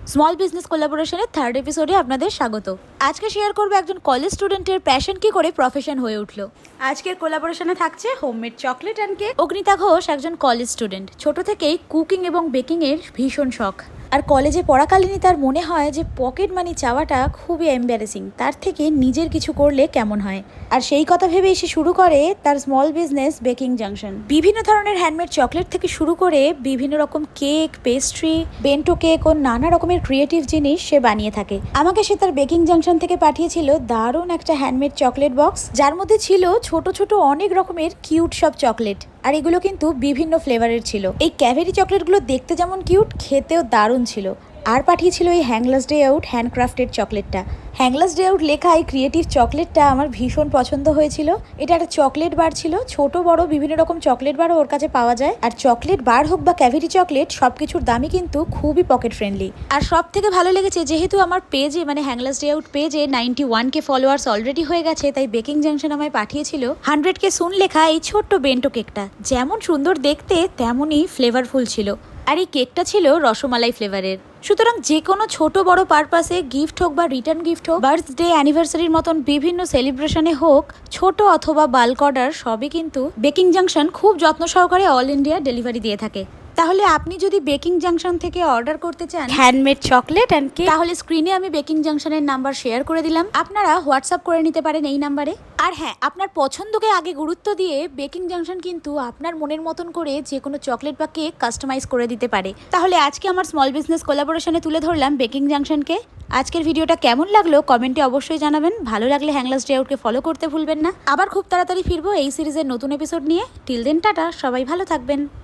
Small business কোলাবোরেশনের third এপিসোডে আপনাদের স্বাগত। আজকে শেয়ার করবো একজন কলেজ স্টুডেন্টের প্যাশন কি করে প্রফেশন হয়ে উঠলো। আজকের কোলাবোরেশনে থাকছে homemade chocolate and cake. Agnita Ghosh একজন কলেজ স্টুডেন্ট, ছোট থেকেই কুকিং এবং বেকিংয়ের ভীষণ শখ। আর কলেজে পড়াকালীনই তার মনে হয় যে পকেট মানি চাওয়াটা খুবই এম্বারেসিং, তার থেকে নিজের কিছু করলে কেমন হয়। আর সেই কথা ভেবেই সে শুরু করে তার স্মল বিজনেস বেকিং জাংশন। বিভিন্ন ধরনের হ্যান্ডমেড চকলেট থেকে শুরু করে বিভিন্ন রকম কেক, পেস্ট্রি, বেন্টো কেক ও নানা রকমের ক্রিয়েটিভ জিনিস সে বানিয়ে থাকে। আমাকে সে তার বেকিং জাংশন থেকে পাঠিয়েছিল দারুণ একটা হ্যান্ডমেড চকলেট বক্স, যার মধ্যে ছিল ছোট ছোট অনেক রকমের কিউট সব চকলেট। আর এগুলো কিন্তু বিভিন্ন ফ্লেভারের ছিল। এই ক্যাভেরি চকলেটগুলো দেখতে যেমন কিউট, খেতেও দারুণ ছিল। আর পাঠিয়েছিল এই হ্যাংলাস ডে আউট হ্যান্ডক্রাফটেড চকলেটটা। হ্যাংলাস ডে আউট লেখা এই ক্রিয়েটিভ চকলেটটা আমার ভীষণ পছন্দ হয়েছিল। এটা একটা চকলেট বার ছিল, ছোট বড় বিভিন্ন রকম চকলেট বারও ওর কাছে পাওয়া যায়। আর চকলেট বার হোক বা ক্যাভিটি চকলেট, সবকিছুর দামই কিন্তু খুবই পকেট ফ্রেন্ডলি। আর সব থেকে ভালো লেগেছে, যেহেতু আমার পেজে মানে হ্যাংলাস ডে আউট পেজে 91K ফলোয়ার্স অলরেডি হয়ে গেছে, তাই বেকিং জাংশন আমায় পাঠিয়েছিল 100K সুন লেখা এই ছোট্ট বেন্টো কেকটা। যেমন সুন্দর দেখতে তেমনই ফ্লেভারফুল ছিল। আর এই কেকটা ছিল রসমালাই ফ্লেভারের। সুতরাং যে কোনো ছোট বড় পারপাসে গিফট হোক বা রিটার্ন গিফট হোক, বার্থডে, অ্যানিভার্সারির মতন বিভিন্ন সেলিব্রেশনে হোক, ছোট অথবা বাল্ক অর্ডার সবই কিন্তু বেকিং জাংশন খুব যত্ন সহকারে অল ইন্ডিয়া ডেলিভারি দিয়ে থাকে। তাহলে আপনি যদি বেকিং জাংশন থেকে অর্ডার করতে চান হ্যান্ডমেড চকলেট অ্যান্ড কেক, তাহলে স্ক্রিনে আমি বেকিং জাংশনের নাম্বার শেয়ার করে দিলাম, আপনারা হোয়াটসঅ্যাপ করে নিতে পারেন এই নাম্বারে। আর হ্যাঁ, আপনার পছন্দকে আগে গুরুত্ব দিয়ে বেকিং জাংশন কিন্তু আপনার মনের মতন করে যে কোনো চকলেট বা কেক কাস্টমাইজ করে দিতে পারে। তাহলে আজকে আমার স্মল বিজনেস কোলাবোরেশনে তুলে ধরলাম বেকিং জাংশনকে। আজকের ভিডিওটা কেমন লাগলো কমেন্টে অবশ্যই জানাবেন। ভালো লাগলে হ্যাংলাস ডে আউটকে ফলো করতে ভুলবেন না। আবার খুব তাড়াতাড়ি ফিরবো এই সিরিজের নতুন এপিসোড নিয়ে। টিল দেন টাটা, সবাই ভালো থাকবেন।